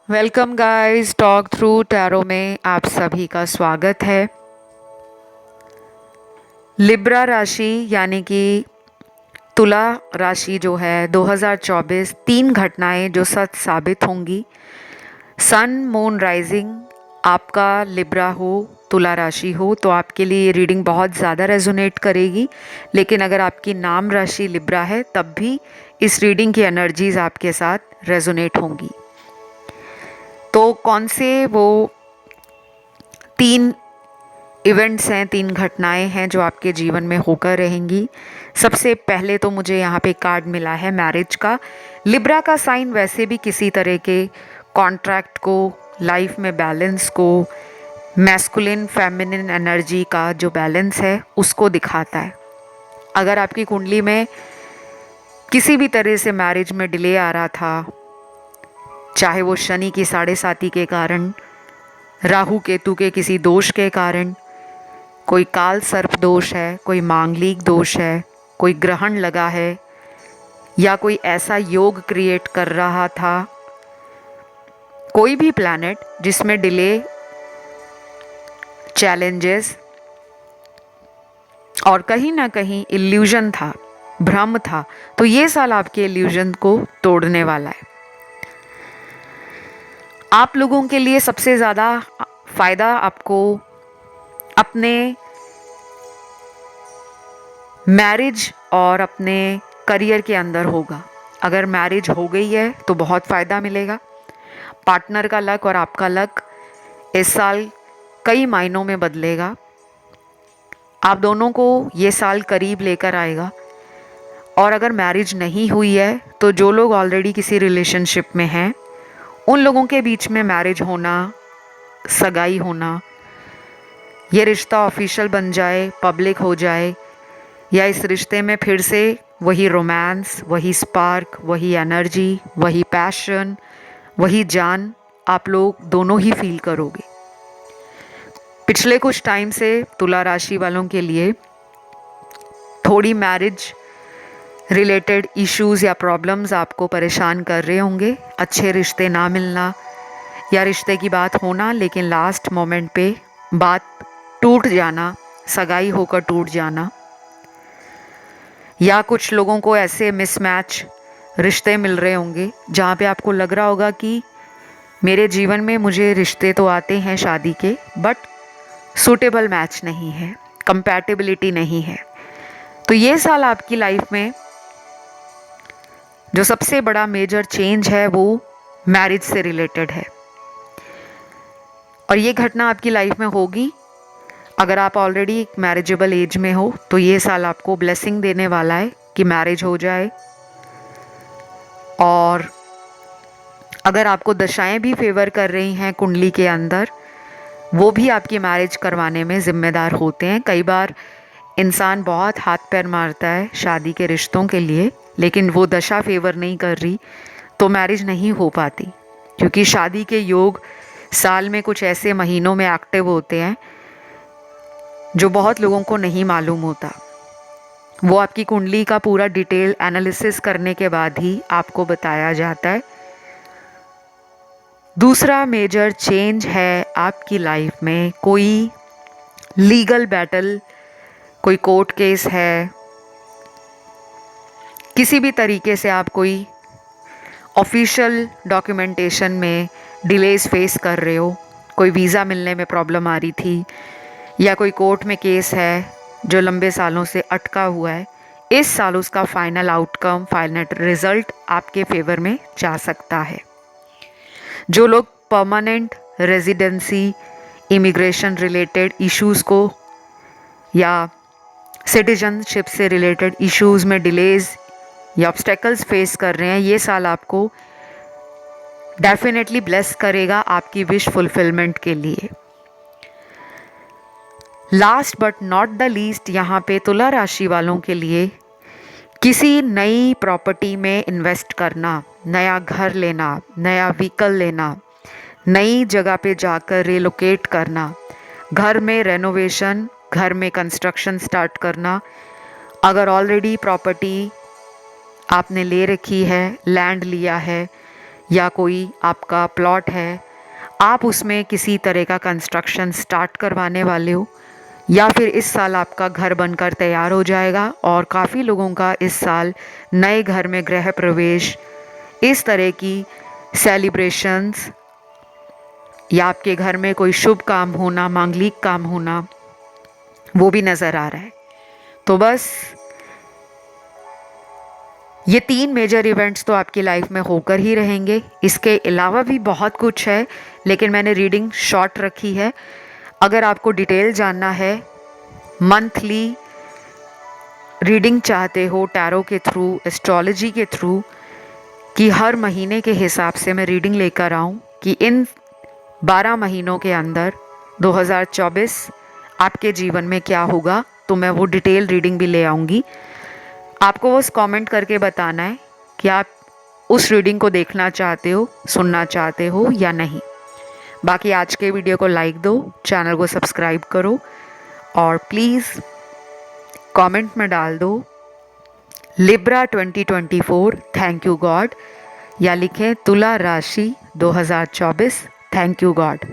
Welcome guys, talk through tarot में आप सभी का स्वागत है। लिब्रा राशि यानी कि तुला राशि जो है 2024 तीन घटनाएं जो सच साबित होंगी। सन मून राइजिंग आपका लिब्रा हो, तुला राशि हो तो आपके लिए ये रीडिंग बहुत ज़्यादा रेजोनेट करेगी। लेकिन अगर आपकी नाम राशि लिब्रा है तब भी इस रीडिंग की एनर्जीज आपके साथ रेजोनेट होंगी। तो कौन से वो तीन इवेंट्स हैं, तीन घटनाएं हैं जो आपके जीवन में होकर रहेंगी। सबसे पहले तो मुझे यहाँ पे कार्ड मिला है मैरिज का। लिब्रा का साइन वैसे भी किसी तरह के कॉन्ट्रैक्ट को, लाइफ में बैलेंस को, मैस्कुलिन फेमिनिन एनर्जी का जो बैलेंस है उसको दिखाता है। अगर आपकी कुंडली में किसी भी तरह से मैरिज में डिले आ रहा था, चाहे वो शनि की 7.5 के कारण, राहु केतु के किसी दोष के कारण, कोई काल सर्प दोष है, कोई मांगलिक दोष है, कोई ग्रहण लगा है, या कोई ऐसा योग क्रिएट कर रहा था, कोई भी प्लैनेट जिसमें डिले, चैलेंजेस और कहीं ना कहीं इल्यूजन था, भ्रम था, तो ये साल आपके इल्यूजन को तोड़ने वाला है। आप लोगों के लिए सबसे ज़्यादा फायदा आपको अपने मैरिज और अपने करियर के अंदर होगा। अगर मैरिज हो गई है तो बहुत फ़ायदा मिलेगा। पार्टनर का लक और आपका लक इस साल कई मायनों में बदलेगा। आप दोनों को ये साल करीब लेकर आएगा। और अगर मैरिज नहीं हुई है तो जो लोग ऑलरेडी किसी रिलेशनशिप में हैं उन लोगों के बीच में मैरिज होना, सगाई होना, ये रिश्ता ऑफिशियल बन जाए, पब्लिक हो जाए, या इस रिश्ते में फिर से वही रोमांस, वही स्पार्क, वही एनर्जी, वही पैशन, वही जान आप लोग दोनों ही फील करोगे। पिछले कुछ टाइम से तुला राशि वालों के लिए थोड़ी मैरिज रिलेटेड इश्यूज या प्रॉब्लम्स आपको परेशान कर रहे होंगे। अच्छे रिश्ते ना मिलना या रिश्ते की बात होना लेकिन लास्ट मोमेंट पे बात टूट जाना, सगाई होकर टूट जाना, या कुछ लोगों को ऐसे मिसमैच रिश्ते मिल रहे होंगे जहाँ पे आपको लग रहा होगा कि मेरे जीवन में मुझे रिश्ते तो आते हैं शादी के, बट सूटेबल मैच नहीं है, कंपैटिबिलिटी नहीं है। तो ये साल आपकी लाइफ में जो सबसे बड़ा मेजर चेंज है वो मैरिज से रिलेटेड है। और ये घटना आपकी लाइफ में होगी। अगर आप ऑलरेडी मैरिजेबल एज में हो तो ये साल आपको ब्लेसिंग देने वाला है कि मैरिज हो जाए। और अगर आपको दशाएं भी फेवर कर रही हैं कुंडली के अंदर, वो भी आपकी मैरिज करवाने में ज़िम्मेदार होते हैं। कई बार इंसान बहुत हाथ पैर मारता है शादी के रिश्तों के लिए, लेकिन वो दशा फेवर नहीं कर रही तो मैरिज नहीं हो पाती, क्योंकि शादी के योग साल में कुछ ऐसे महीनों में एक्टिव होते हैं जो बहुत लोगों को नहीं मालूम होता। वो आपकी कुंडली का पूरा डिटेल एनालिसिस करने के बाद ही आपको बताया जाता है। दूसरा मेजर चेंज है आपकी लाइफ में कोई लीगल बैटल, कोई कोर्ट केस है, किसी भी तरीके से आप कोई ऑफिशियल डॉक्यूमेंटेशन में डिलेज फेस कर रहे हो, कोई वीज़ा मिलने में प्रॉब्लम आ रही थी, या कोई कोर्ट में केस है जो लंबे सालों से अटका हुआ है, इस साल उसका फाइनल आउटकम, फाइनल रिजल्ट आपके फेवर में जा सकता है। जो लोग permanent residency, immigration related issues को या सिटीजनशिप से रिलेटेड इश्यूज़ में डिलेज या ऑब्स्टेकल्स फेस कर रहे हैं, ये साल आपको डेफिनेटली ब्लेस करेगा आपकी विश फुलफिलमेंट के लिए। Last but not the least, यहाँ पे तुला राशि वालों के लिए किसी नई प्रॉपर्टी में इन्वेस्ट करना, नया घर लेना, नया व्हीकल लेना, नई जगह पे जाकर रिलोकेट करना, घर में रेनोवेशन, घर में कंस्ट्रक्शन स्टार्ट करना। अगर ऑलरेडी प्रॉपर्टी आपने ले रखी है, लैंड लिया है, या कोई आपका प्लॉट है, आप उसमें किसी तरह का कंस्ट्रक्शन स्टार्ट करवाने वाले हो, या फिर इस साल आपका घर बनकर तैयार हो जाएगा और काफ़ी लोगों का इस साल नए घर में गृह प्रवेश, इस तरह की सेलिब्रेशंस, या आपके घर में कोई शुभ काम होना, मांगलिक काम होना, वो भी नज़र आ रहा है। तो बस ये 3 मेजर इवेंट्स तो आपकी लाइफ में होकर ही रहेंगे। इसके अलावा भी बहुत कुछ है, लेकिन मैंने रीडिंग शॉर्ट रखी है। अगर आपको डिटेल जानना है, मंथली रीडिंग चाहते हो टैरो के थ्रू, एस्ट्रोलॉजी के थ्रू, कि हर महीने के हिसाब से मैं रीडिंग लेकर आऊँ कि इन 12 महीनों के अंदर 2024 आपके जीवन में क्या होगा, तो मैं वो डिटेल रीडिंग भी ले आऊँगी। आपको बस कमेंट करके बताना है कि आप उस रीडिंग को देखना चाहते हो, सुनना चाहते हो या नहीं। बाकी आज के वीडियो को लाइक दो, चैनल को सब्सक्राइब करो और प्लीज़ कमेंट में डाल दो लिब्रा 2024 थैंक यू गॉड, या लिखें तुला राशि 2024 थैंक यू गॉड।